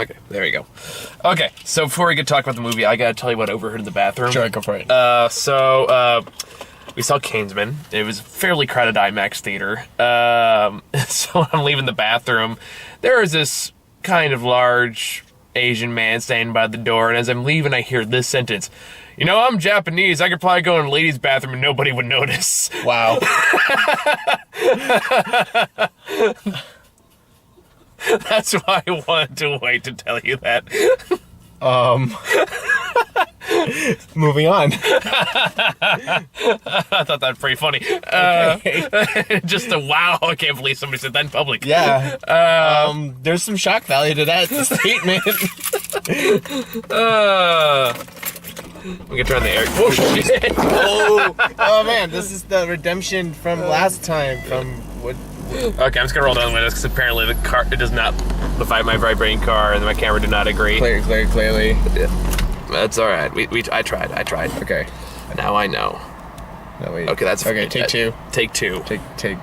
Okay, there we go. Okay, so before we can talk about the movie, I gotta tell you what I overheard in the bathroom. Sure, go for it. We saw Kingsman. It was a fairly crowded IMAX theater. So when I'm leaving the bathroom, there is this kind of large Asian man standing by the door, and as I'm leaving, I hear this sentence. You know, I'm Japanese. I could probably go in a ladies' bathroom and nobody would notice. Wow. That's why I wanted to wait to tell you that. Moving on. I thought that was pretty funny. Okay. Just a wow, I can't believe somebody said that in public. Yeah. There's some shock value to that statement. We can turn the air. Oh, shit. Oh man, this is the redemption from last time. From what? Okay, I'm just gonna roll down the windows because apparently the car, it does not, my vibrating car and my camera did not agree. Clearly. Yeah. That's all right. I tried. Okay. Now I know. No, wait. Okay, that's okay. Take two. Take two. Take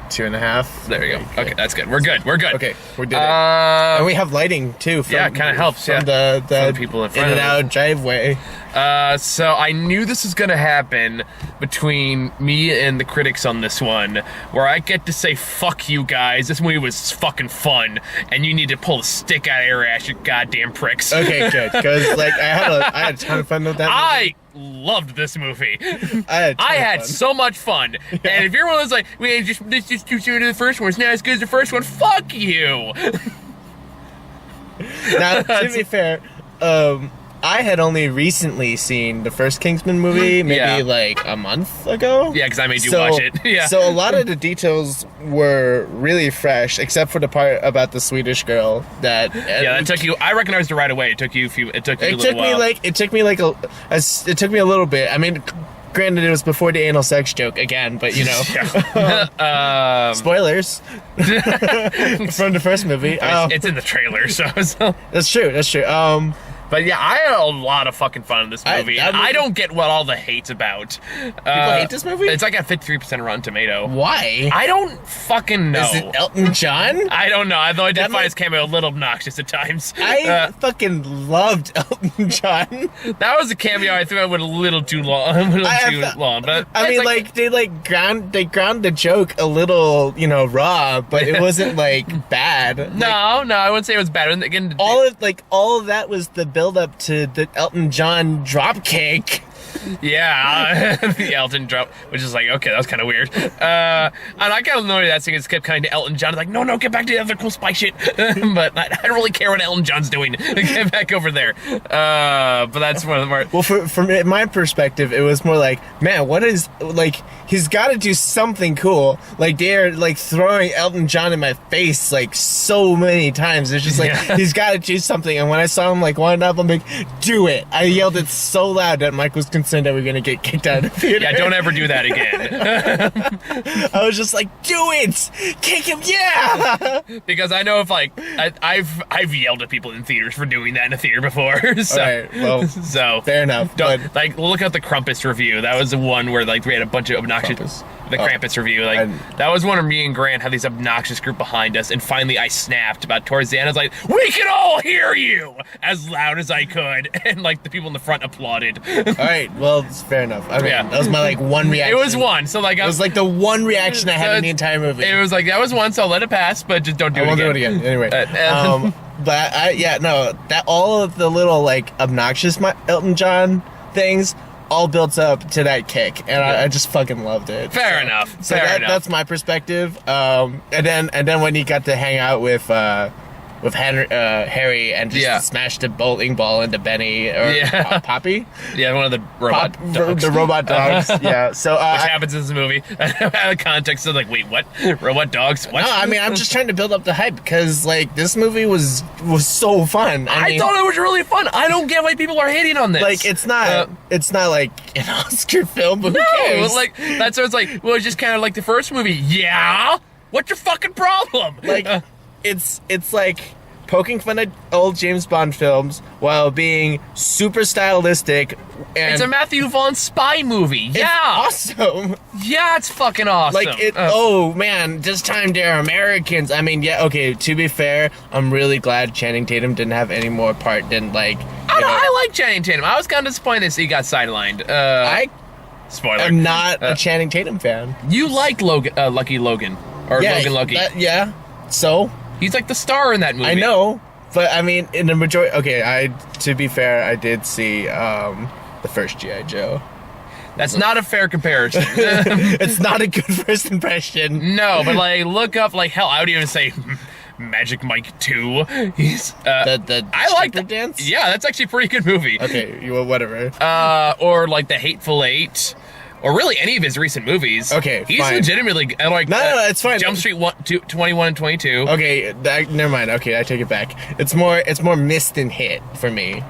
2.5. There we go. Okay, that's good. We're good. Okay, we did it. And we have lighting too. From, yeah, it kind of helps. From the people in front in and out driveway. So I knew this was gonna happen between me and the critics on this one, where I get to say, fuck you guys, this movie was fucking fun, and you need to pull the stick out of your ass, you goddamn pricks. Okay, good, because like I had a ton of fun with that movie. I loved this movie. I had so much fun. Yeah. And if you're one of those like, we just too soon to the first one, it's not as good as the first one, fuck you. Now, to be fair, I had only recently seen the first Kingsman movie, maybe like a month ago. Yeah, because I made you watch it. Yeah. So a lot of the details were really fresh, except for the part about the Swedish girl. That that took you. I recognized it right away. It took you a little while. It took me a little bit. I mean, granted, it was before the anal sex joke again, but you know, spoilers from the first movie. It's in the trailer, so that's true. But yeah, I had a lot of fucking fun in this movie. I don't get what all the hate's about. People hate this movie? It's like a 53% Rotten Tomato. Why? I don't fucking know. Is it Elton John? I don't know. Although I did find his cameo a little obnoxious at times. I fucking loved Elton John. That was a cameo I thought went a little too long. But I mean, they ground the joke a little, you know, raw, but it wasn't like bad. No, I wouldn't say it was bad. And again, all of that was the build up to the Elton John dropkick. Yeah, the Elton drop, which is like, okay, that was kind of weird. And I kind of know that thing is kept kind of Elton John. Like, no, get back to the other cool spy shit. But I don't really care what Elton John's doing. Get back over there. But that's one of the more... Well, from my perspective, it was more like, man, what is, like, he's got to do something cool. Like, they're, like, throwing Elton John in my face, like, so many times. It's just like, he's got to do something. And when I saw him, like, wind up, I'm like, do it. I yelled it so loud that Mike was concerned that we're gonna get kicked out of the theater. Yeah, don't ever do that again. I was just like, do it! Kick him, yeah! Because I know if like I've yelled at people in theaters for doing that in a theater before. So, alright, well, so fair enough. Don't, like, look at the Krampus review. That was the one where like we had a bunch of obnoxious. The Krampus review, like that was one of me and Grant had these obnoxious group behind us, and finally I snapped about towards the end. I was like, "We can all hear you!" as loud as I could, and like the people in the front applauded. All right, well, it's fair enough. I mean, that was my like one reaction. It was one, so like it was like the one reaction I had in the entire movie. It was like that was one, so I'll let it pass, but just don't do it again. I won't do it again anyway. But that all of the little like obnoxious Elton John things all built up to that kick, and I just fucking loved it. Fair enough. That's my perspective. And then when he got to hang out with Harry and just smash the bowling ball into Benny or Poppy. Yeah, one of the robot dogs. The robot dogs. Yeah. So which happens in this movie. Out of context of like, wait, what? Robot dogs? What? No, I mean I'm just trying to build up the hype because like this movie was so fun. I mean, thought it was really fun. I don't get why people are hating on this. Like it's not like an Oscar film, but who cares? Like that's what it's like. Well, it's just kind of like the first movie. Yeah. What's your fucking problem? Like. It's like poking fun at old James Bond films while being super stylistic. And It's a Matthew Vaughn spy movie. it's Yeah. awesome. Yeah, it's fucking awesome. Like oh man, this time they're Americans. I mean, yeah, okay. To be fair, I'm really glad Channing Tatum didn't have any more part than like. I like Channing Tatum. I was kind of disappointed that he got sidelined. I Spoiler. am not a Channing Tatum fan. You like Lucky Logan. Or Logan Lucky. Yeah. So He's like the star in that movie. I know, but I mean, in the majority. Okay, to be fair, I did see the first G.I. Joe. That's not a fair comparison. It's not a good first impression. No, but like, look up, like, hell, I would even say Magic Mike 2. He's, The I like stripper that. dance. Yeah, that's actually a pretty good movie. Okay, well, whatever. Or like The Hateful Eight. Or really any of his recent movies. Okay, He's fine. legitimately, like... No, it's fine. Jump Street 21 and 22. Okay, never mind. Okay, I take it back. It's more missed than hit for me.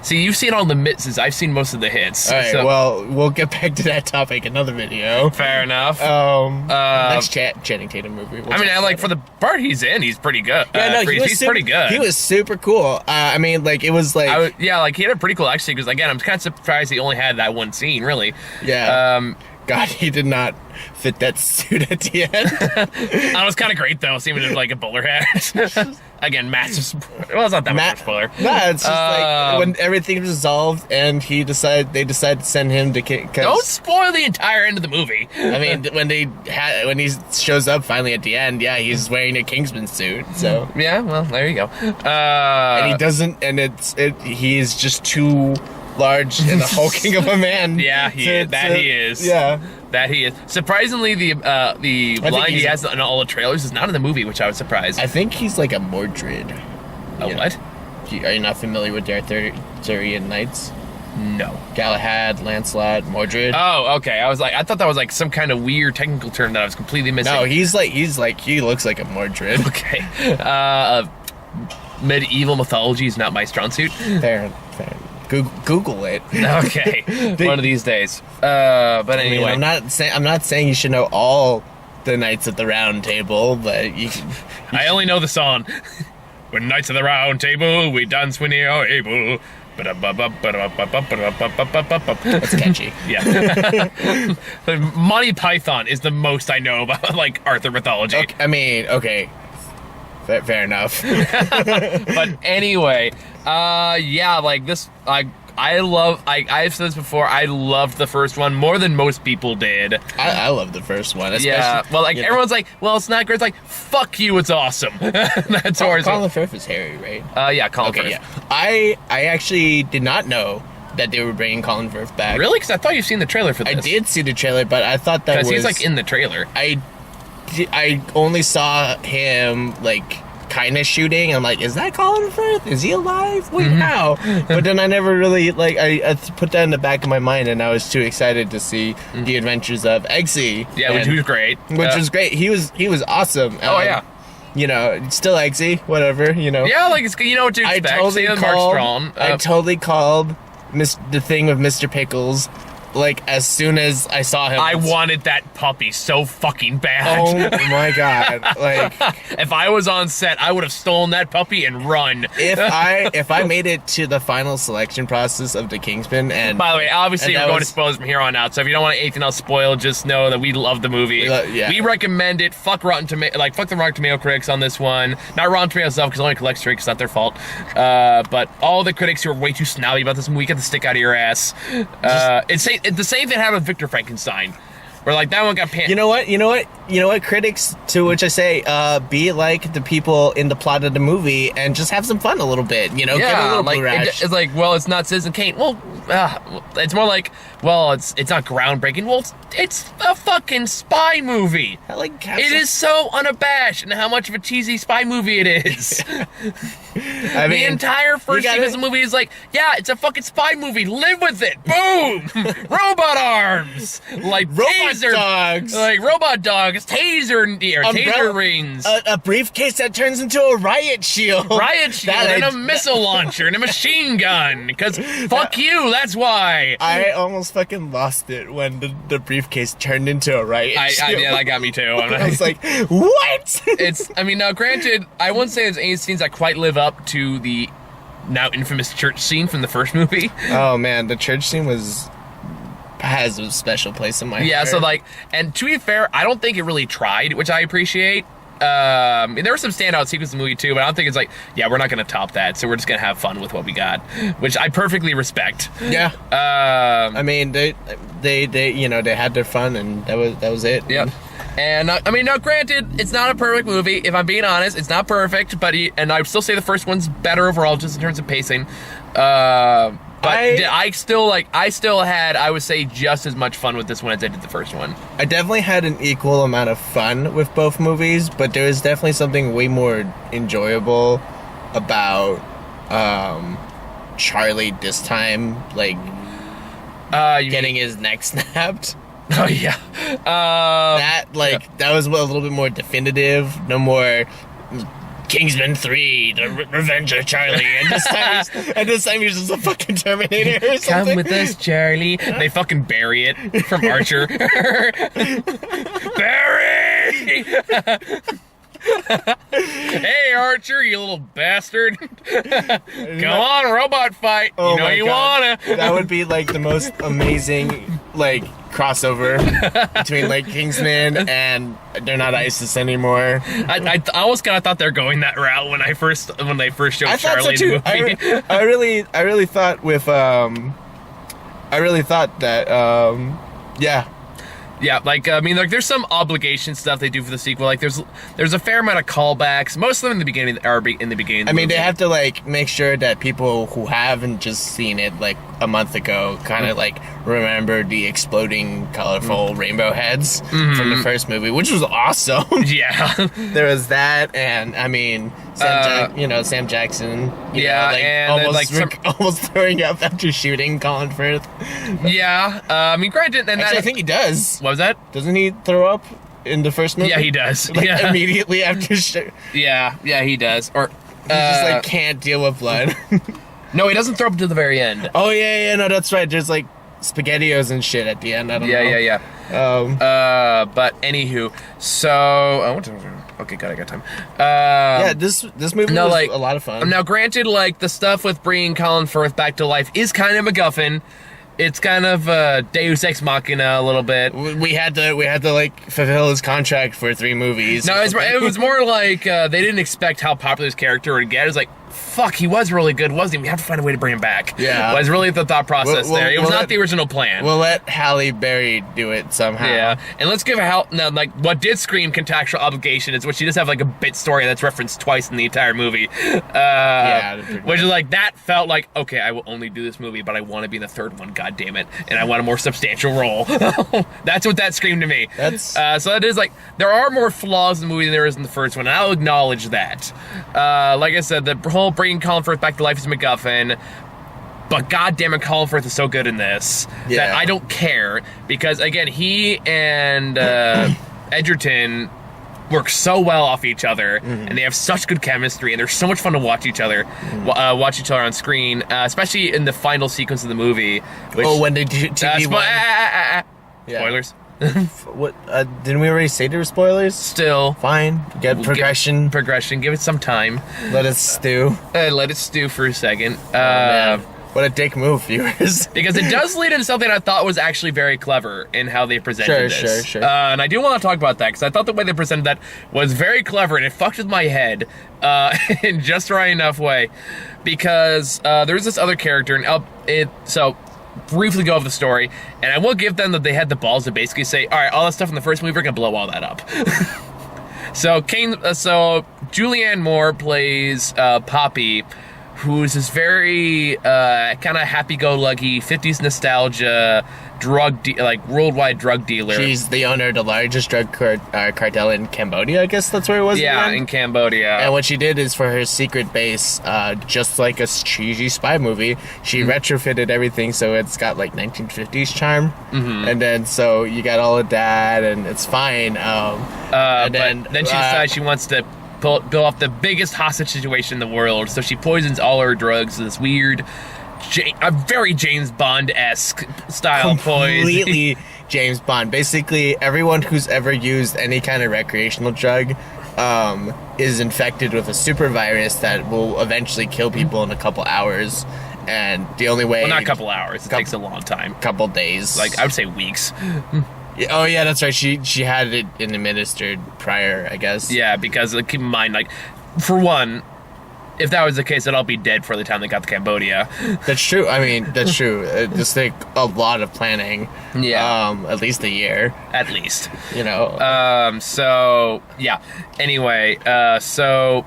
See, you've seen all the misses. I've seen most of the hits. All right, so- well, we'll get back to that topic another video. Fair enough. Next Channing Tatum movie. We'll I mean, talk I like about for the part he's in, he's pretty good. Yeah, no, he's pretty good. He was super cool. I mean, like, it was like... yeah, like, he had a pretty cool action because, again, I'm kind of surprised he only had that one scene, really. Yeah. God, he did not fit that suit at the end. That was kind of great, though, seeing him in, like, a bowler hat. Again, massive spoiler. Well, it's not that much of a spoiler. Nah, it's just like when everything resolved and they decided to send him to Don't spoil the entire end of the movie. I mean, when he shows up finally at the end, yeah, he's wearing a Kingsman suit. So Yeah, well, there you go. and he doesn't, and he is just too large and a hulking of a man. Yeah, he is. Yeah. That he is. Surprisingly, the line he has in all the trailers is not in the movie, which I was surprised. I think he's like a Mordred. What? Are you not familiar with their Arthurian knights? No. Galahad, Lancelot, Mordred. Oh, okay. I thought that was like some kind of weird technical term that I was completely missing. No, he looks like a Mordred. Okay. Medieval mythology is not my strong suit. Fair. Google it. Okay. One of these days. But anyway. I mean, I'm not saying you should know all the Knights of the Round Table, but I only know the song. When Knights of the Round Table, we dance when we are able. That's catchy. Yeah. Monty Python is the most I know about, like, Arthur mythology. Okay, I mean, okay. Fair enough. But anyway, yeah, like this, I've said this before, I loved the first one more than most people did. I love the first one. Especially, Yeah, well, like, everyone's like, well, it's not great. It's like, fuck you, it's awesome. That's ours. Colin Firth is Harry, right? Yeah, Colin Okay, Firth. yeah. I actually did not know that they were bringing Colin Firth back. Really? Because I thought you've seen the trailer for this. I did see the trailer, but I thought that was... Because he's, like, in the trailer. I only saw him, like, kind of shooting. I'm like, is that Colin Firth? Is he alive? Wait, how? But then I never really, like, I put that in the back of my mind, and I was too excited to see the adventures of Eggsy. Yeah, which was great. Which was great. He was awesome. Oh, yeah. You know, still Eggsy, whatever, you know. Yeah, like, it's, you know what to expect. I totally called the thing with Mr. Pickles. Like, as soon as I saw him, I wanted that puppy so fucking bad. Oh my god! Like, if I was on set, I would have stolen that puppy and run. if I made it to the final selection process of the Kingsman, and by the way, obviously we're going to was- spoilers from here on out. So if you don't want anything else spoiled, just know that we love the movie. Yeah. We recommend it. Fuck Rotten Tomato, like fuck the Rotten Tomato critics on this one. Not Rotten Tomato stuff because it only collects critics. It's not their fault. But all the critics who are way too snobby about this movie, get the stick out of your ass. It's the same thing happened with Victor Frankenstein. Where, like, that one got panned. You know what? Critics, to which I say, be like the people in the plot of the movie and just have some fun a little bit. You know, get a little like blue rash. it's like, well, it's not Citizen Kane. Well, it's more like, well, it's not groundbreaking. Well, it's a fucking spy movie. It is so unabashed in how much of a cheesy spy movie it is. I mean, the entire first thing of the movie is like, yeah, it's a fucking spy movie. Live with it. Boom. Robot arms. Like robot taser dogs. like robot dogs. his taser rings. A briefcase that turns into a riot shield. Riot shield and a missile launcher and a machine gun. Because fuck you, that's why. I almost fucking lost it when the briefcase turned into a riot shield. Yeah, that got me too. I was like, what? Now granted, I wouldn't say there's any scenes that quite live up to the now infamous church scene from the first movie. Oh man, the church scene has a special place in my heart. Yeah, so and to be fair, I don't think it really tried, which I appreciate. There were some standout sequences in the movie too, but I don't think it's like, yeah, we're not going to top that, so we're just going to have fun with what we got, which I perfectly respect. Yeah. I mean, they had their fun, and that was it. Yeah. And now granted, it's not a perfect movie. If I'm being honest, it's not perfect, but and I would still say the first one's better overall, just in terms of pacing. But I still had, I would say, just as much fun with this one as I did the first one. I definitely had an equal amount of fun with both movies, but there was definitely something way more enjoyable about Charlie this time, getting his neck snapped. Oh yeah, that was a little bit more definitive. No more Kingsman 3, the Revenge of Charlie, and this time he's just a fucking Terminator or something. Come with us, Charlie. They fucking bury it from Archer. Bury! Hey, Archer, you little bastard. Come on, robot fight. Oh, you know you wanna. That would be the most amazing crossover between Kingsman and they're not ISIS anymore. I almost kind of thought they're going that route when they first showed Charlie in the movie. I really thought that yeah. Yeah, there's some obligation stuff they do for the sequel. There's a fair amount of callbacks. Most of them in the beginning are in the beginning. I mean, they have to make sure that people who haven't just seen it a month ago kind of remember the exploding, colorful rainbow heads from the first movie, which was awesome. Yeah, there was that, and I mean, Sam Jackson. Almost throwing up after shooting Colin Firth. Yeah, I mean, granted, and I think he does. What was that? Doesn't he throw up in the first movie? Yeah, he does. Immediately after. Yeah, he does. Or he just can't deal with blood. No, he doesn't throw up to the very end. Oh yeah, no, that's right. There's SpaghettiOs and shit at the end. I don't know. Yeah. But anywho, so okay, I got time. This movie was a lot of fun. Now, granted, the stuff with bringing Colin Firth back to life is kind of MacGuffin. It's kind of Deus Ex Machina a little bit. We had to fulfill his contract for 3 movies. No, it was more they didn't expect how popular this character would get. It was fuck, he was really good, wasn't he? We have to find a way to bring him back. Yeah. Was really the thought process there. It was not the original plan. We'll let Halle Berry do it somehow. Yeah. And let's give what did scream contractual obligation is what she does have a bit story that's referenced twice in the entire movie. Which is that felt okay, I will only do this movie, but I want to be in the third one, god damn it. And I want a more substantial role. That's what that screamed to me. So that is there are more flaws in the movie than there is in the first one, and I'll acknowledge that. Like I said, the whole bringing Colin Firth back to life is MacGuffin, but goddamn it, Colin Firth is so good in this that I don't care, because again, he and Edgerton work so well off each other, and they have such good chemistry, and they're so much fun to watch each other on screen, especially in the final sequence of the movie. When they do spoilers. What didn't we already say there were spoilers? Still, fine. Get progression. Give it some time. Let it stew. Let it stew for a second. What a dick move, viewers. Because it does lead into something I thought was actually very clever in how they presented this. Sure. And I do want to talk about that, because I thought the way they presented that was very clever, and it fucked with my head in just the right enough way. Because there's this other character, and briefly go over the story, and I will give them that they had the balls to basically say, all right, all that stuff in the first movie, we're gonna blow all that up. So Julianne Moore plays Poppy, who's this very kind of happy-go-lucky 50s nostalgia worldwide drug dealer. She's the owner of the largest drug cartel in Cambodia, I guess that's where it was. Yeah, again. in Cambodia. And what she did is for her secret base, just like a cheesy spy movie, she retrofitted everything so it's got like 1950s charm. And then so you got all of that, and it's fine. And then she decides she wants to build off the biggest hostage situation in the world, so she poisons all her drugs with this weird, a very James Bond-esque style poison. Completely James Bond. Basically, everyone who's ever used any kind of recreational drug is infected with a super virus that will eventually kill people in a couple hours. And the only way... Well, not a couple hours. It takes a long time. Couple days. Like, I would say weeks. Oh, yeah, that's right. She had it administered prior, I guess. Yeah, because keep in mind, like, for one, if that was the case, they'd all be dead for the time they got to Cambodia. That's true. I mean, that's true. It just take a lot of planning. Yeah. At least a year. At least. You know. So, yeah. Anyway, so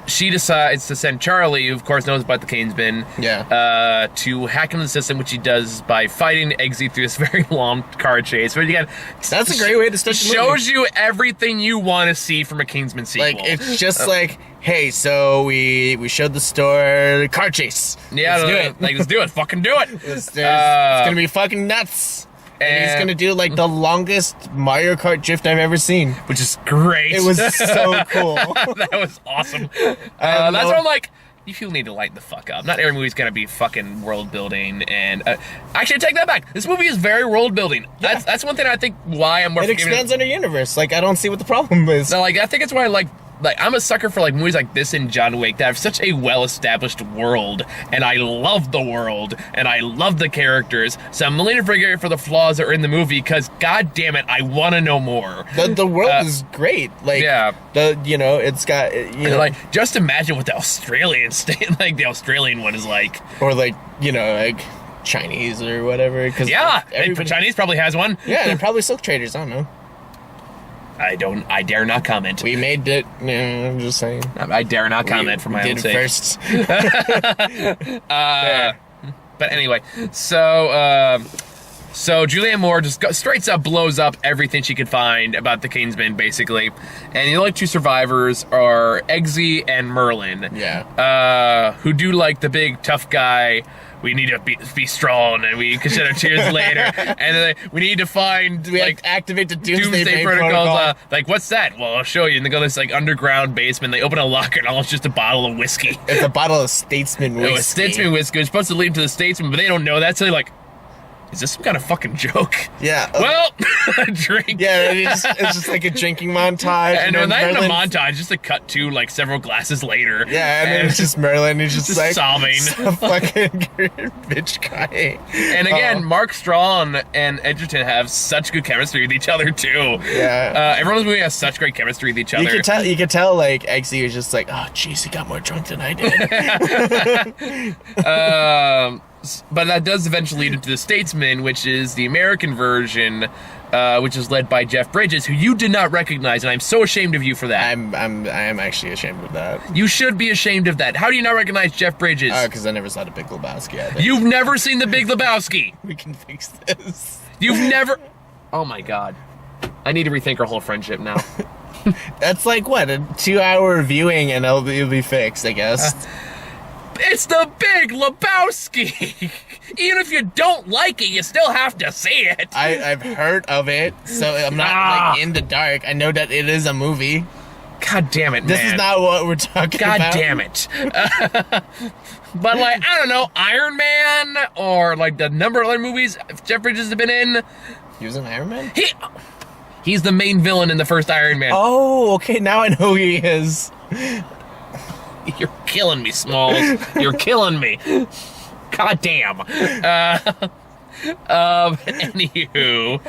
she decides to send Charlie, who of course knows about the Kingsman, to hack into the system, which he does by fighting Eggsy through this very long car chase. But again, that's a great way to start the movie. Shows you everything you want to see from a Kingsman sequel. Like, it's just like, hey, so we showed the store car chase. Yeah, let's do it. Like, let's do it. Fucking do it. It's gonna be fucking nuts. And he's gonna do like the longest Mario Kart drift I've ever seen, which is great. It was so cool. That was awesome. That's why I'm like, you people need to lighten the fuck up. Not every movie's gonna be fucking world building. And actually, take that back. This movie is very world building. Yeah. That's one thing I think why I'm more. It expands on a universe. Like, I don't see what the problem is. No, like I think it's why like I'm a sucker for like movies like this and John Wick that have such a well-established world, and I love the world and I love the characters. So I'm willing to forgive for the flaws that are in the movie because, god damn it, I want to know more. The world is great. Like, it's got like, just imagine what the Australian like the Australian one is like, or like like Chinese or whatever. Cause Chinese probably has one. Yeah, they're probably silk traders. I don't know. I dare not comment. We made it. Yeah, I'm just saying. I dare not comment for my own sake. First. But anyway, so Julianne Moore just straight up blows up everything she could find about the Kingsman, basically. And the only two survivors are Eggsy and Merlin. Yeah. Who do like the big tough guy. We need to be strong, and we can shed our tears later. And then we need to find activate the Doomsday Protocol. Like, what's that? Well, I'll show you. And they go to this like underground basement. They open a locker, and it's just a bottle of whiskey. It's a bottle of Statesman whiskey. Statesman whiskey. It's supposed to lead to the Statesman, but they don't know that. So they're like, is this some kind of fucking joke? Yeah. Well, drink. Yeah, it's just like a drinking montage. And not even a montage, just a cut to like several glasses later. Yeah, and then it's just Merlin. He's just like sobbing. A fucking bitch guy. And again, Mark Strong and Edgerton have such good chemistry with each other too. Yeah. Everyone in the movie has such great chemistry with each other. You could tell like Eggsy was just like, oh jeez, he got more drunk than I did. But that does eventually lead into the Statesman, which is the American version, which is led by Jeff Bridges, who you did not recognize, and I'm so ashamed of you for that. I am actually ashamed of that. You should be ashamed of that. How do you not recognize Jeff Bridges? Because I never saw The Big Lebowski. I think. You've never seen The Big Lebowski. We can fix this. You've never. Oh my god. I need to rethink our whole friendship now. That's like what, a 2-hour viewing, and it'll be fixed, I guess. It's The Big Lebowski! Even if you don't like it, you still have to see it! I've heard of it, so I'm not like in the dark. I know that it is a movie. God damn it, man. This is not what we're talking about. God damn it. But like, I don't know, Iron Man, or like the number of other movies Jeff Bridges has been in. He was in Iron Man? He's the main villain in the first Iron Man. Oh, okay, now I know who he is. You're killing me, Smalls. You're killing me. God damn. Anywho,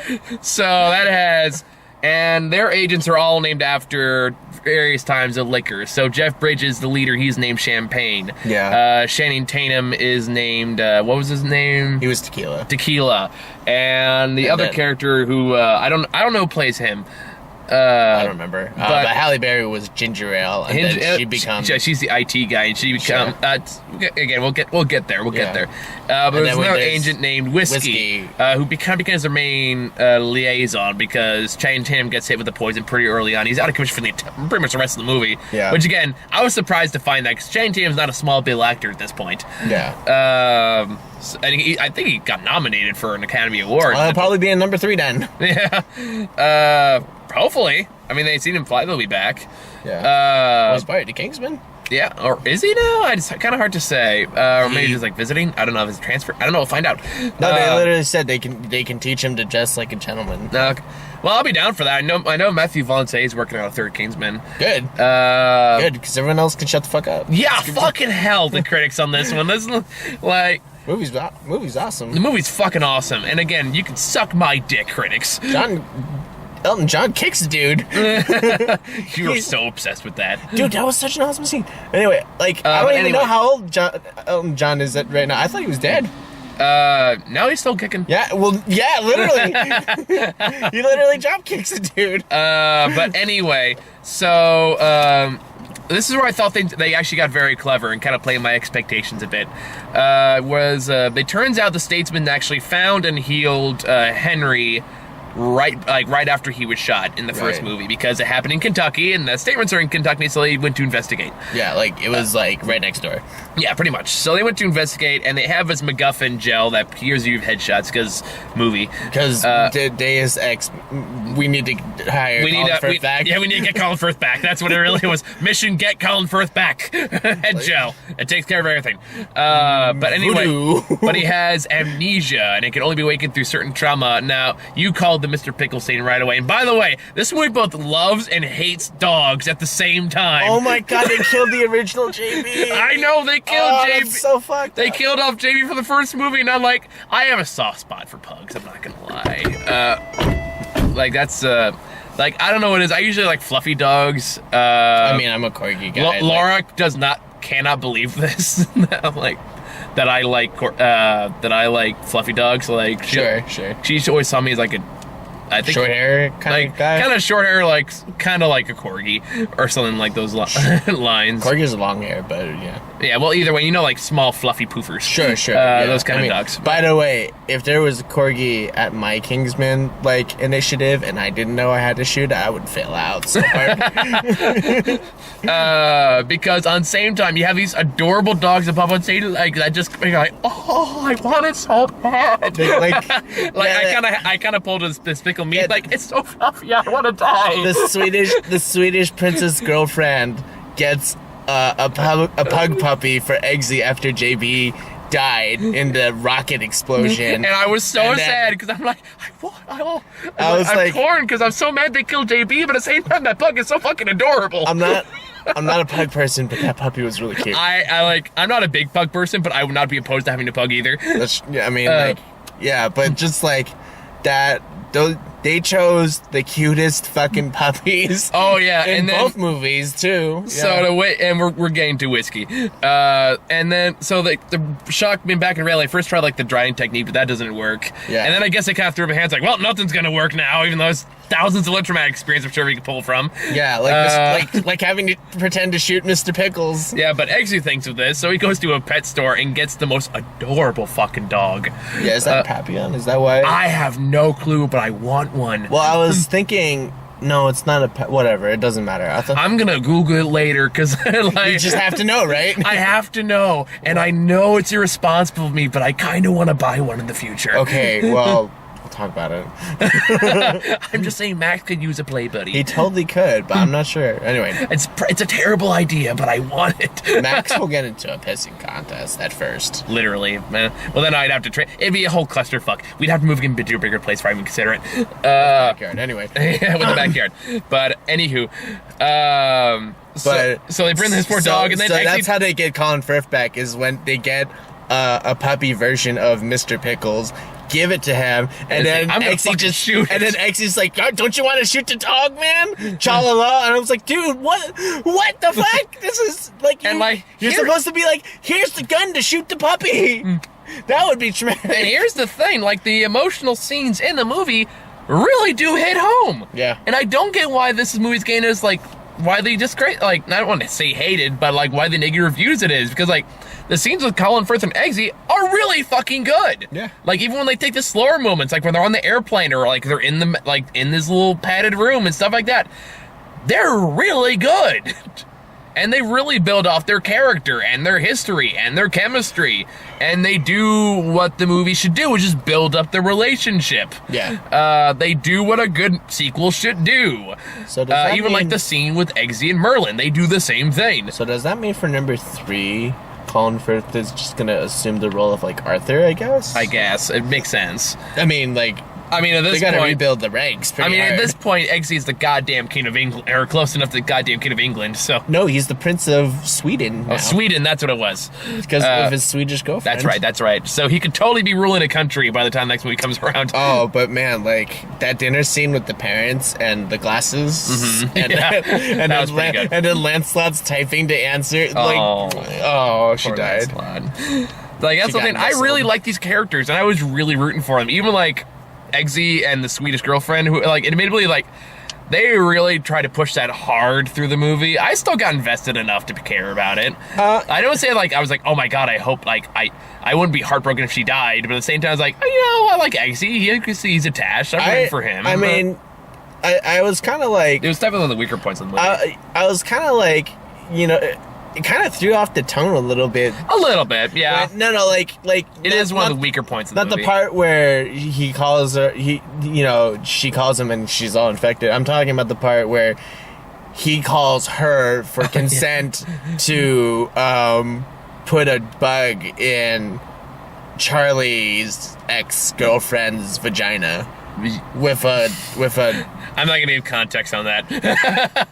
so that has, and their agents are all named after various times of liquor. So Jeff Bridges, the leader, he's named Champagne. Yeah. Channing Tatum is named, what was his name? He was Tequila. Tequila. And the other character who, I don't know who plays him. I don't remember. But Halle Berry was ginger ale, and then she becomes. She's the IT guy, and she becomes. Again, we'll get there. We'll get there. But there's another agent named Whiskey. Who kind of becomes their main liaison because Channing Tatum gets hit with the poison pretty early on. He's out of commission for pretty much the rest of the movie. Yeah. Which again, I was surprised to find that because Channing Tatum's not a small bill actor at this point. Yeah. And I think he got nominated for an Academy Award. Well, he'll probably be in number 3 then. Yeah. Hopefully. I mean, they seem implied they'll be back. Yeah. Was fired to Kingsman? Yeah, or is he now? It's kind of hard to say. Or maybe he's like visiting. I don't know if it's transfer. I don't know. We'll find out. No, they literally said they can teach him to dress like a gentleman. Okay. Well, I'll be down for that. I know Matthew Valentin is working on a 3rd Kingsman. Good. Good, because everyone else can shut the fuck up. Yeah, fucking hell, the critics on this one. This is like... Movie's awesome. The movie's fucking awesome. And again, you can suck my dick, critics. Elton John kicks a dude. You were so obsessed with that. Dude, that was such an awesome scene. Anyway, like, I don't even know how old Elton John is right now. I thought he was dead. Now he's still kicking. Yeah, well, yeah, literally. He literally drop kicks a dude. But anyway, so, this is where I thought they actually got very clever and kind of played my expectations a bit. It turns out the statesman actually found and healed Henry right after he was shot in the first movie because it happened in Kentucky and the statements are in Kentucky, so they went to investigate. Yeah, like it was like right next door. Yeah, pretty much. So they went to investigate and they have this MacGuffin gel that hears you headshots because movie. Because Deus Ex, we need to hire Colin Firth back. Yeah, we need to get Colin Firth back. That's what it really was. Mission: get Colin Firth back. Head gel. It takes care of everything. But anyway, but he has amnesia and it can only be awakened through certain trauma. Now, you called the Mr. Pickle scene right away. And by the way, this movie both loves and hates dogs at the same time. Oh my god, they killed the original JB. I know, they killed JB. That's so fucked They up. killed off JB for the first movie, and I'm like, I have a soft spot for pugs, I'm not gonna lie. Like, that's, like, I don't know what it is. I usually like fluffy dogs. I mean, I'm a corgi guy. Laura cannot believe this. that I like fluffy dogs. Like, sure. She always saw me as like I think short hair kind of guy. Kind of short hair, kind of like a corgi or something like those lines. Corgis are long hair, but yeah. Yeah, well, either way, like small fluffy poofers. Sure. Those kind of dogs. By the way, if there was a corgi at my Kingsman initiative and I didn't know I had to shoot, I would fail out so hard. Because on the same time, you have these adorable dogs that pop on stage that just like, oh, I want it so bad. I kind of pulled this pickle meat. It's so fluffy, I want to die. The Swedish princess girlfriend gets a pug puppy for Eggsy after JB died in the rocket explosion. And I was so sad because I'm like, I'm torn because I'm so mad they killed JB, but at the same time that pug is so fucking adorable. I'm not a pug person, but that puppy was really cute. I'm not a big pug person, but I would not be opposed to having a pug either. But just like that. They chose the cutest fucking puppies. Oh yeah, in both movies too. So we're getting to whiskey, and then so the shock being back in reality. I first tried the drying technique, but that doesn't work. Yeah, and then I guess they kind of threw up my hands well, nothing's gonna work now, even though it's thousands of electromagnetic experience I'm sure we could pull from. Yeah, like having to pretend to shoot Mr. Pickles. Yeah, but Eggsy thinks of this, so he goes to a pet store and gets the most adorable fucking dog. Yeah, is that Papillon? Is that why? I have no clue, but I want one. Well, I was thinking, no, it's not a pet. Whatever, it doesn't matter. I'm gonna Google it later because you just have to know, right? I have to know, and I know it's irresponsible of me, but I kind of want to buy one in the future. Okay, well. Talk about it. I'm just saying Max could use a play buddy. He totally could, but I'm not sure. Anyway, it's a terrible idea, but I want it. Max will get into a pissing contest at first. Literally, man. Well, then I'd have to it'd be a whole clusterfuck. We'd have to move him into a bigger place before I even consider it. Backyard, anyway. Yeah, with the backyard. But anywho, so they bring this poor dog, and then that's how they get Colin Firth back is when they get a puppy version of Mr. Pickles. Give it to him, and then Exy just shoot. And then Exy's like, "Don't you want to shoot the dog, man?" Cha-la-la. And I was like, "Dude, what the fuck? This is like, you're supposed to be like, here's the gun to shoot the puppy." That would be tremendous. And here's the thing: the emotional scenes in the movie really do hit home. Yeah. And I don't get why this movie's getting us, like, why they just great, like, I don't want to say hated, but, like, why the negative reviews it is. Because, like, the scenes with Colin Firth and Eggsy are really fucking good. Yeah. Like, even when they take the slower moments, like when they're on the airplane or, like, they're in the, like, in this little padded room and stuff like that, they're really good. And they really build off their character and their history and their chemistry. And they do what the movie should do, which is build up the relationship. Yeah. They do what a good sequel should do. So does that even like mean- the scene with Eggsy and Merlin, they do the same thing. So does that mean for number 3, Colin Firth is just gonna assume the role of like Arthur? I guess. I guess it makes sense. I mean, like I mean, at this they gotta point, rebuild the ranks. I mean, hard. at this point, Eggsy is the goddamn king of England, or close enough to the goddamn king of England. So, No, he's the Prince of Sweden now. Sweden, that's what it was. Because of his Swedish girlfriend. That's right. That's right. So he could totally be ruling a country by the time the next movie comes around. Oh, but man, like that dinner scene with the parents and the glasses, and, Yeah, and, that was pretty good. and then Lancelot's typing to answer. Oh. She Poor died. Lancelot. Like, that's She the got thing. I really nestled. like these characters, and I was really rooting for them. Even like Eggsy and the Swedish girlfriend, who, like, admittedly, like, they really try to push that hard through the movie. I still got invested enough to care about it. I don't say, like, I was like, oh my god, I hope, like, I wouldn't be heartbroken if she died, but at the same time, I was like, I like Eggsy. He's attached. I'm rooting for him. I mean, I was kind of like, it was definitely one of the weaker points of the movie. I was kind of like, it kind of threw off the tone a little bit. A little bit, yeah. No, like It is one of the weaker points of the Not movie. the part where he calls her, she calls him and she's all infected. I'm talking about the part where he calls her for consent to put a bug in Charlie's ex-girlfriend's vagina with a. I'm not gonna give context on that.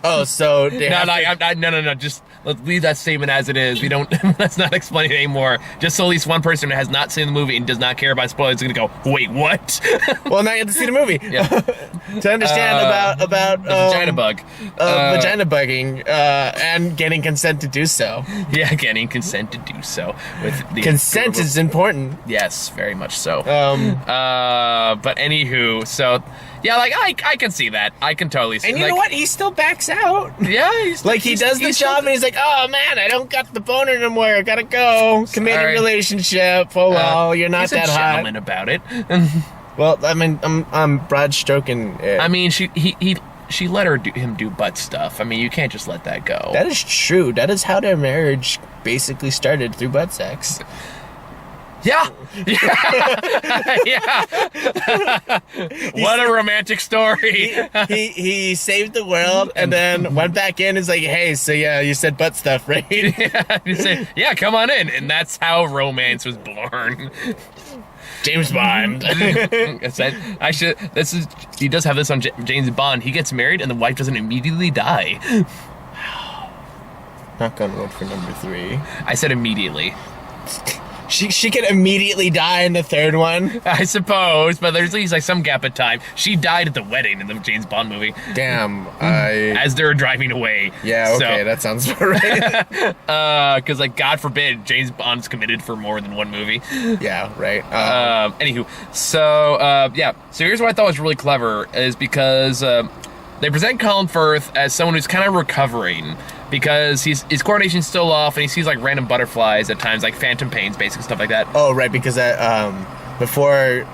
Oh, so they have to- no. Just let's leave that statement as it is. We don't. Let's not explain it anymore. Just so at least one person who has not seen the movie and does not care about spoilers is gonna go, wait, what? Well, now you have to see the movie Yeah. to understand about Vagina bug. vagina bugging and getting consent to do so. Yeah, getting consent to do so. With the Consent is important. yes, very much so. Um, But anywho, so yeah, like I can see that. I can totally see. and you like, know what? He still backs out. Yeah, he's Like he does the job and he's like, "Oh man, I don't got the boner anymore. I gotta go. Committed Sorry. relationship. Oh well, you're not he's that a hot." gentleman about it. Well, I mean, I'm broad stroking it. I mean, she let him do butt stuff. I mean, you can't just let that go. That is true. That is how their marriage basically started, through butt sex. Yeah. Yeah. What a romantic story. He saved the world and then went back in. And is like, "Hey, so yeah, you said butt stuff, right?" Yeah, you say, yeah, come on in. And that's how romance was born. James Bond. He does have this on James Bond. He gets married and the wife doesn't immediately die. Knock on wood for number 3. I said immediately. She could immediately die in the third one. I suppose, but there's at least like some gap of time. She died at the wedding in the James Bond movie Damn. as they're driving away. Yeah. Okay, that sounds about right. Because like God forbid James Bond's committed for more than one movie. Yeah. Right. Anywho, so yeah. So here's what I thought was really clever is because they present Colin Firth as someone who's kind of recovering because his coordination's still off and he sees like random butterflies at times, like phantom pains, basic stuff like that. Oh, right. Because before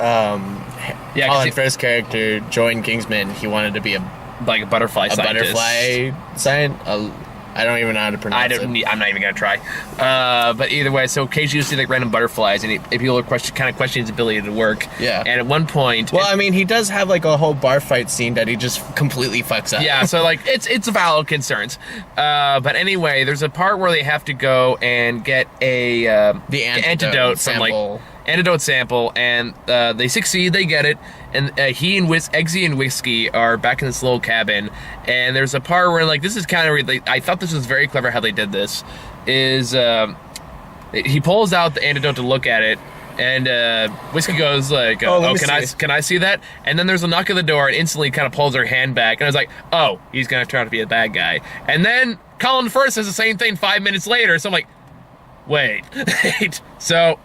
Yeah, 'cause Colin Firth's character joined Kingsman, he wanted to be a butterfly scientist. butterfly scientist. I don't even know how to pronounce it. I'm not even gonna try. But either way, so occasionally you see like random butterflies, and people are kind of questioning his ability to work. Yeah. And at one point, Well, I mean, he does have like a whole bar fight scene that he just completely fucks up. yeah, so like it's valid concerns. But anyway, there's a part where they have to go and get a The antidote from sample. like antidote sample, and they succeed. They get it, and he and Eggsy and Whiskey are back in this little cabin. And there's a part where like this is kind of weird. I thought this was very clever how they did this. Is he pulls out the antidote to look at it. And Whiskey goes like, let me can I see that?" And then there's a knock at the door, and instantly kind of pulls her hand back. And I was like, "Oh, he's gonna turn out to be a bad guy." And then Colin Firth says the same thing 5 minutes later. So I'm like, "Wait." So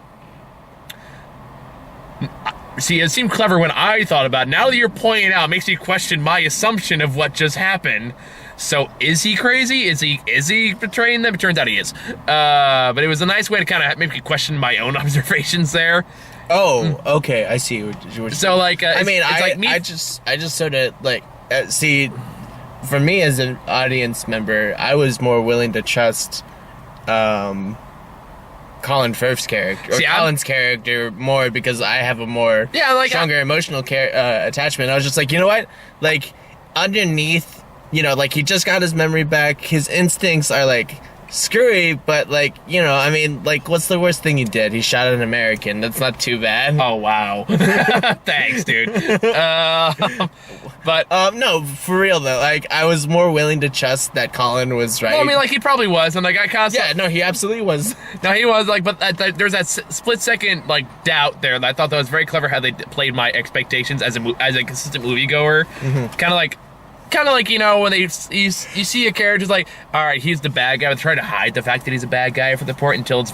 See, it seemed clever when I thought about it. Now that you're pointing it out, it makes me question my assumption of what just happened. So, is he crazy? Is he betraying them? It turns out he is. But it was a nice way to kind of make me question my own observations there. Oh, okay, I see. What So, like, I mean, I just sort of like see. For me as an audience member, I was more willing to trust Colin Firth's character, or Colin's character, more because I have a more stronger emotional attachment. I was just like, you know what? Like, underneath, you know, like, he just got his memory back. His instincts are, like, screwy, but, like, you know, I mean, like, what's the worst thing he did? He shot an American. That's not too bad. Oh, wow. Thanks, dude. But no, for real though, like, I was more willing to trust that Colin was right. Well, I mean, like, he probably was, and like, I constantly... Yeah, no, he absolutely was. No, he was, like, but there's that split second, like, doubt there. I thought that was very clever how they played my expectations as a consistent moviegoer. Kind of like, you know, when you see a character's like, all right, he's the bad guy, but try to hide the fact that he's a bad guy for the part until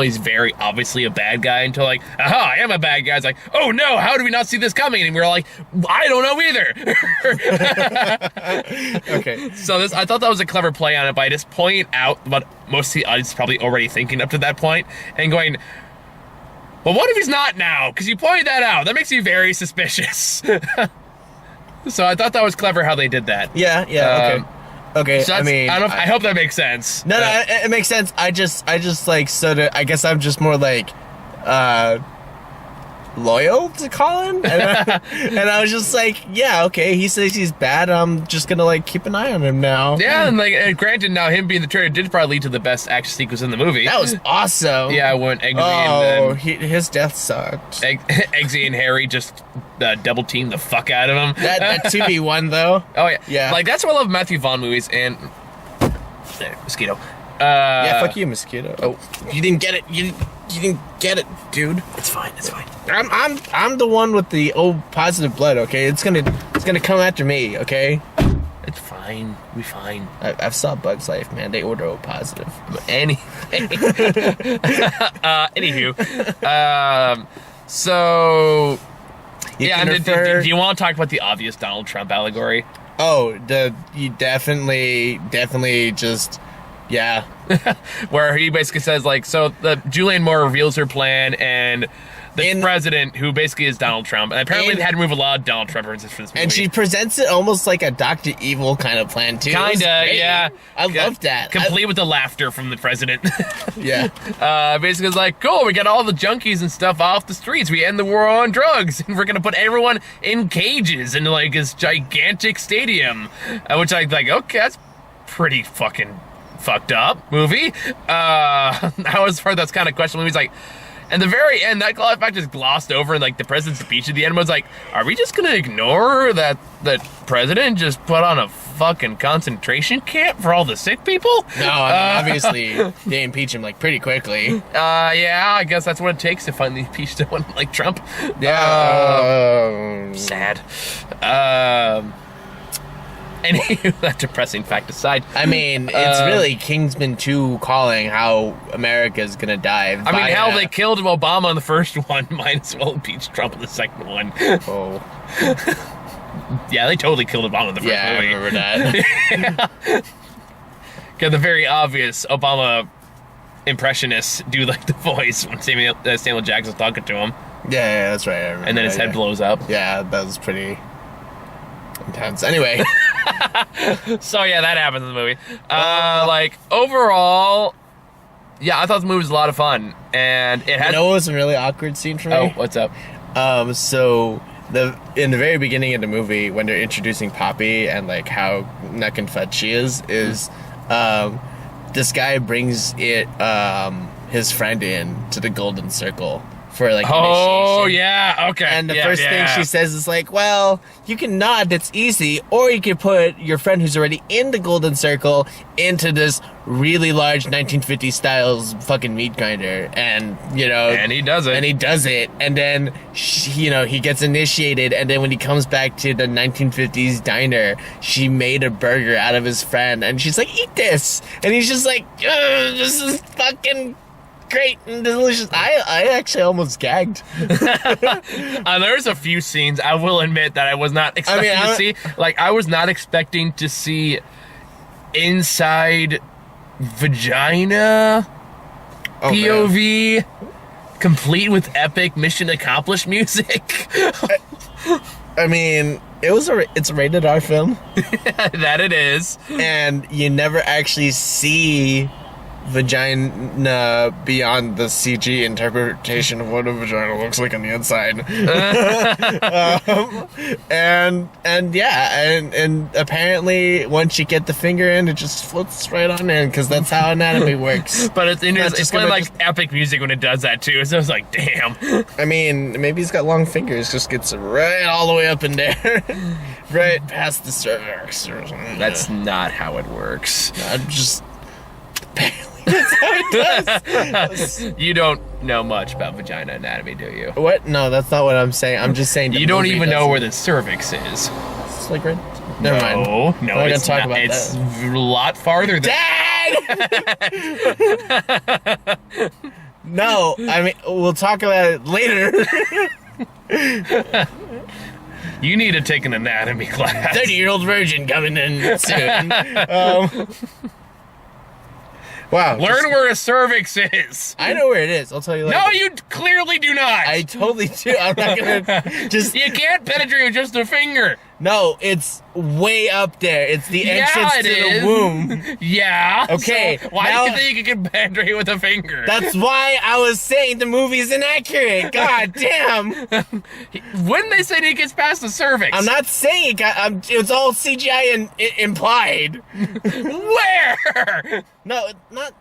he's very obviously a bad guy, until like, aha, I am a bad guy. It's like, oh no, how did we not see this coming? And we were like, I don't know either. Okay. So I thought that was a clever play on it by just pointing out what most of the audience is probably already thinking up to that point and going, well, what if he's not now? Because you pointed that out. That makes me very suspicious. So I thought that was clever how they did that. Yeah, okay. So I mean, I hope that makes sense. No, it makes sense. I just like sort of. I guess I'm just more like loyal to Colin, and I was just like, yeah, okay. He says he's bad. I'm just gonna like keep an eye on him now. Yeah, and like, and granted, now him being the traitor did probably lead to the best action sequence in the movie. That was awesome. Yeah, when Eggsy his death sucked. Eggsy and Harry just double teamed the fuck out of him. That 2v1 though. Oh yeah, yeah. Like, that's what I love Matthew Vaughn movies. And there, mosquito. Yeah, fuck you, mosquito. Oh, you didn't get it. You didn't get it, dude. It's fine. I'm the one with the positive blood. Okay, it's gonna come after me. Okay. It's fine. We fine. I've saw Bug's Life, man. They order O positive. Anywho, so yeah. And do you want to talk about the obvious Donald Trump allegory? Oh, you definitely just. Yeah. Where he basically says, like, so Julianne Moore reveals her plan, and the president, who basically is Donald Trump, and apparently they had to remove a lot of Donald Trump references for this movie. And she presents it almost like a Dr. Evil kind of plan, too. Kinda, yeah. I love that. Complete with the laughter from the president. Yeah. Basically, it's like, cool, we got all the junkies and stuff off the streets. We end the war on drugs, and we're gonna put everyone in cages in, like, this gigantic stadium. Which I like, okay, that's pretty fucking fucked up movie. I was part that's kind of questionable. He's like, and the very end, that fact is glossed over, and like the president's speech at the end was like, are we just gonna ignore that the president just put on a fucking concentration camp for all the sick people? No, I mean, obviously they impeach him like pretty quickly. Yeah, I guess that's what it takes to finally impeach someone like Trump. Yeah. Sad. Anyway, that depressing fact aside. I mean, it's really Kingsman 2 calling how America's gonna die. I mean, hell, they killed Obama in the first one. Might as well impeach Trump in the second one. Oh. Yeah, they totally killed Obama in the first movie. Yeah, I remember that. Yeah. Got the very obvious Obama impressionists do like the voice when Samuel Jackson's talking to him. Yeah, that's right. I remember and then his head blows up. Yeah, that was pretty intense. Anyway. So yeah, that happens in the movie. Like, overall, yeah, I thought the movie was a lot of fun, and it had. You know what was a really awkward scene for me? Oh, what's up? So in the very beginning of the movie, when they're introducing Poppy and like how neck and fud she is this guy brings his friend in to the Golden Circle for like oh initiation. Yeah, okay. And the first thing she says is like, well, you can nod, that's easy, or you can put your friend who's already in the Golden Circle into this really large 1950s styles fucking meat grinder. And and he does it. And then he gets initiated, and then when he comes back to the 1950s diner, she made a burger out of his friend, and she's like, eat this, and he's just like, this is fucking great and delicious. I actually almost gagged. There's a few scenes I will admit that I was not expecting to see. Like, I was not expecting to see inside vagina POV complete with epic mission accomplished music. I mean, it's a rated R film. That it is. And you never actually see vagina beyond the CG interpretation of what a vagina looks like on the inside. And apparently once you get the finger in, it just floats right on in, because that's how anatomy works. But it's playing like epic music when it does that too, so it's like, damn. I mean, maybe he's got long fingers, just gets right all the way up in there. Right past the cervix or something. That's not how it works. I'm just... That's how it does. You don't know much about vagina anatomy, do you? What? No, that's not what I'm saying. I'm just saying... You don't even know where the cervix is. It's like right... Never mind. No, I'm it's gonna talk not. about It's that. a lot farther than... Dad! No, I mean, we'll talk about it later. You need to take an anatomy class. 30-year-old virgin coming in soon. Wow. Learn where a cervix is. I know where it is. I'll tell you later. No, you clearly do not. I totally do. I'm not gonna just... You can't penetrate with just a finger. No, it's way up there. It's the entrance to the womb. Yeah. Okay. So why do you think you can penetrate with a finger? That's why I was saying the movie's inaccurate. God damn. When they say he gets past the cervix. I'm not saying it. It's all CGI and implied. Where? No, not...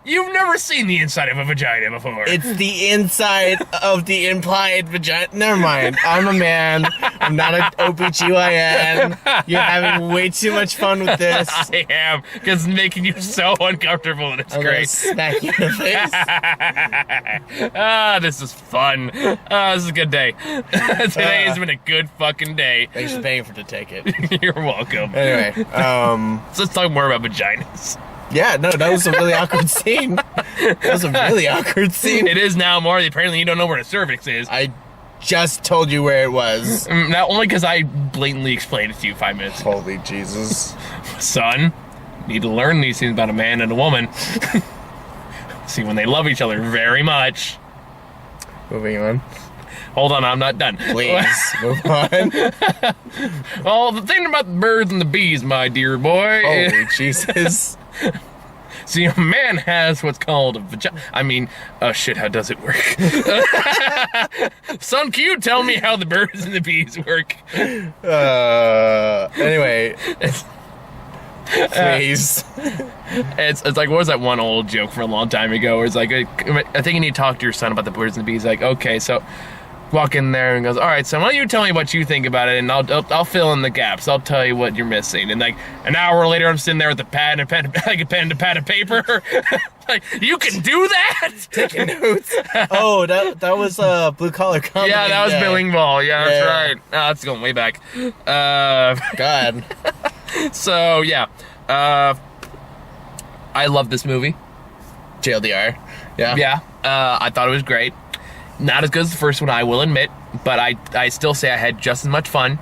You've never seen the inside of a vagina before. It's the inside of the implied vagina. Never mind. I'm a man. I'm not an OBGYN. You're having way too much fun with this. I am, because it's making you so uncomfortable, and it's great. Smack you in the face. This is fun. This is a good day. Today has been a good fucking day. Thanks for paying for to take it. You're welcome. Anyway, so let's talk more about vaginas. Yeah, no, that was a really awkward scene. That was a really awkward scene. It is now, Marty. Apparently you don't know where the cervix is. I just told you where it was. Not only because I blatantly explained it to you 5 minutes ago. Holy Jesus. Son, you need to learn these things about a man and a woman. See, when they love each other very much. Moving on. Hold on, I'm not done. Please, move on. Well, the thing about the birds and the bees, my dear boy. Holy Jesus. See, a man has what's called a vagina. I mean, oh shit, how does it work? Son, can you tell me how the birds and the bees work? Anyway. Please. It's like, what was that one old joke from a long time ago where it's like, I think you need to talk to your son about the birds and the bees. Like, okay, so walk in there and goes, all right, son, why don't you tell me what you think about it, and I'll fill in the gaps. I'll tell you what you're missing. And like an hour later, I'm sitting there with a pad and a pad of paper. Like, you can do that? Taking notes. Oh, that was Blue Collar Comedy. Yeah, that was Billing Ball. Yeah, that's right. Oh, that's going way back. God. So yeah, I love this movie. JLDR. Yeah. Yeah. I thought it was great. Not as good as the first one, I will admit, but I still say I had just as much fun.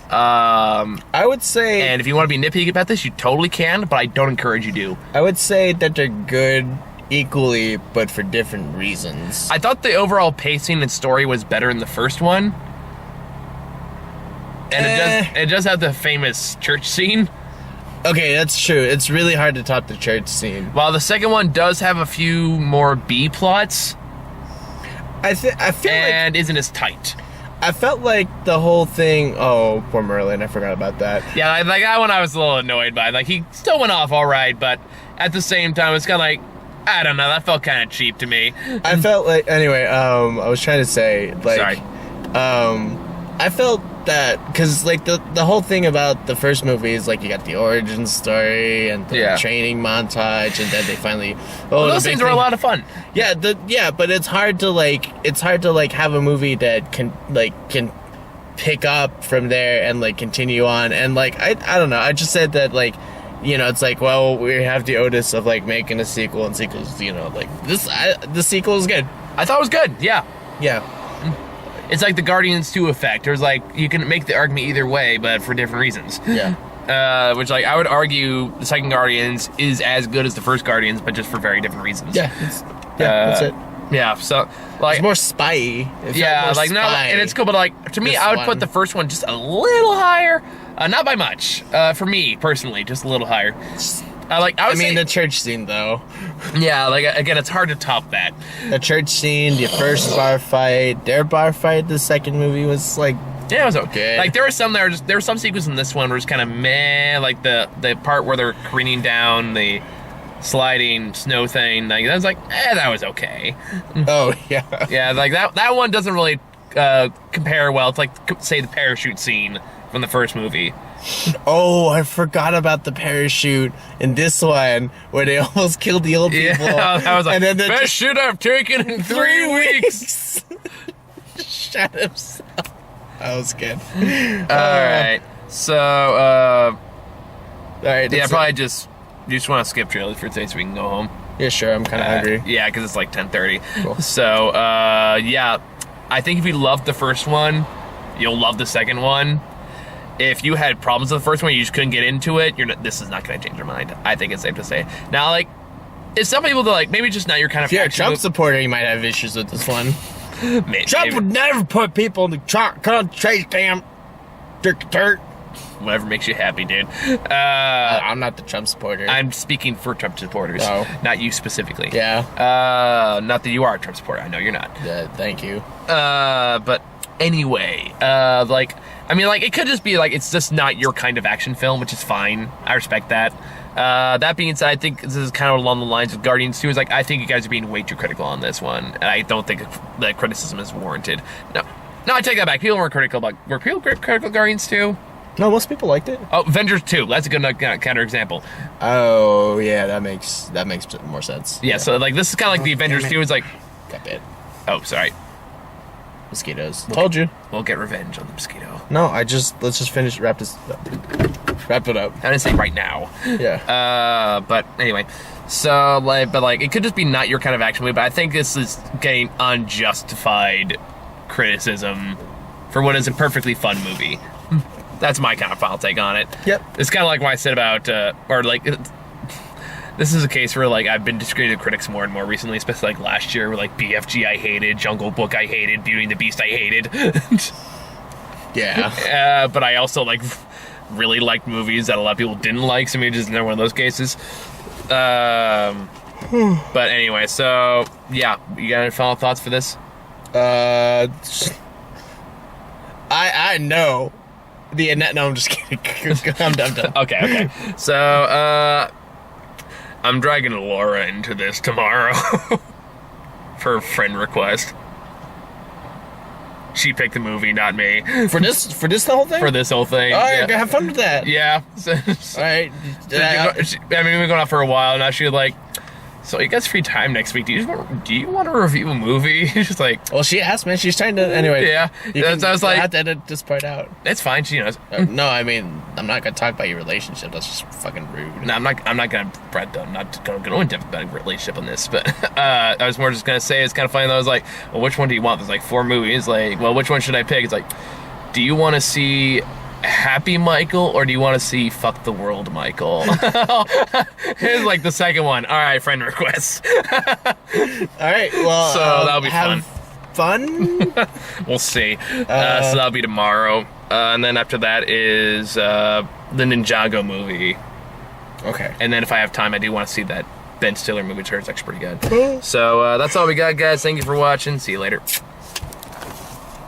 I would say... And if you want to be nitpicky about this, you totally can, but I don't encourage you to. I would say that they're good equally, but for different reasons. I thought the overall pacing and story was better in the first one. And it does have the famous church scene. Okay, that's true. It's really hard to top the church scene. While the second one does have a few more B plots. I feel and like... isn't as tight. I felt like the whole thing... Oh, poor Merlin. I forgot about that. Yeah, like that one I was a little annoyed by. Like, he still went off all right, but at the same time, it's kind of like, I don't know, that felt kind of cheap to me. I felt like... Anyway, I was trying to say, like... Sorry. I felt that... Because, like, the whole thing about the first movie is, like, you got the origin story and the training montage, and then they finally... Well, those things were a lot of fun. Yeah, but it's hard to have a movie that can pick up from there and like continue on, and like I don't know. I just said that like you know, it's like, well, we have the onus of like making a sequel, and sequels, you know, like the sequel is good. I thought it was good. Yeah. Yeah. It's like the Guardians 2 effect. There's like, you can make the argument either way, but for different reasons. Yeah. Which, like, I would argue the second Guardians is as good as the first Guardians, but just for very different reasons. Yeah. That's it. Yeah, so, like... It's more spy. Yeah, like, no, and it's cool, but, like, to me, I would put the first one just a little higher. Not by much. For me, personally, just a little higher. I mean, the church scene, though. Yeah, like, again, it's hard to top that. The church scene, the first bar fight, their bar fight, the second movie was, like... Yeah, it was okay. Like, there were some sequences in this one where it's kind of meh, like the part where they're careening down the sliding snow thing. Like, that was like, that was okay. Oh, yeah. Yeah, like, that one doesn't really compare well to, like, say, the parachute scene from the first movie. Oh, I forgot about the parachute in this one where they almost killed the old people. Yeah, I was like, and then best shit I've taken in 3 weeks. Shut himself. That was good. Alright. So, alright. yeah, probably just, you just want to skip trailers for today so we can go home. Yeah, sure. I'm kind of hungry. Yeah, because it's like 10:30. Cool. So, yeah, I think if you loved the first one, you'll love the second one. If you had problems with the first one, you just couldn't get into it, this is not going to change your mind. I think it's safe to say. Now, like, it's some people that, like, maybe just not your kind of... If you're a Trump supporter, you might have issues with this one. Trump would never put people in the concentration camp. Dirt. Whatever makes you happy, dude. I'm not the Trump supporter. I'm speaking for Trump supporters, not you specifically. Yeah. Not that you are a Trump supporter. I know you're not. Thank you. But anyway, like, I mean, like, it could just be like it's just not your kind of action film, which is fine. I respect that. That being said, I think this is kind of along the lines of Guardians 2. Is like, I think you guys are being way too critical on this one, and I don't think that criticism is warranted. No, I take that back. People were critical of Guardians 2? No, most people liked it. Oh, Avengers 2. That's a good counter example. Oh, yeah, that makes more sense. Yeah, so like this is kind of like the Avengers 2. It's like, got bit. Oh, sorry. Mosquitoes. Told you. We'll get revenge on the mosquito. No, let's just finish. Wrap it up. I didn't say right now. Yeah. But anyway, so like, it could just be not your kind of action movie. But I think this is getting unjustified criticism for what is a perfectly fun movie. That's my kind of final take on it. Yep. It's kind of like what I said about, this is a case where, like, I've been disagreeing with critics more and more recently, especially, like, last year, where, like, BFG I hated, Jungle Book I hated, Beauty and the Beast I hated. Yeah. But I also, like, really liked movies that a lot of people didn't like, so maybe just another one of those cases. But anyway, so, yeah. You got any final thoughts for this? I know. No, I'm just kidding. I'm done. Okay. So, I'm dragging Laura into this tomorrow for a friend request. She picked the movie, not me. For this the whole thing? For this whole thing. All right, have fun with that. Yeah. All right. I mean, we've been going out for a while, now she's like, so you guys free time next week? Do you want to review a movie? She's like, well, she asked, man. She's trying to anyway. Yeah. I was like, I have to edit this part out. It's fine. She knows. No, I mean, I'm not gonna talk about your relationship. That's just fucking rude. No, I'm not gonna. Brett, I'm not gonna go into a relationship on this. But I was more just gonna say it's kind of funny. Though. I was like, well, which one do you want? There's like 4 movies. Like, well, which one should I pick? It's like, do you want to see Happy Michael, or do you want to see Fuck the World Michael? Here's like the second one. All right, friend request. All right, well, so that'll be fun. We'll see. So that'll be tomorrow, and then after that is the Ninjago movie. Okay. And then if I have time, I do want to see that Ben Stiller movie. It's actually pretty good. So that's all we got, guys. Thank you for watching. See you later.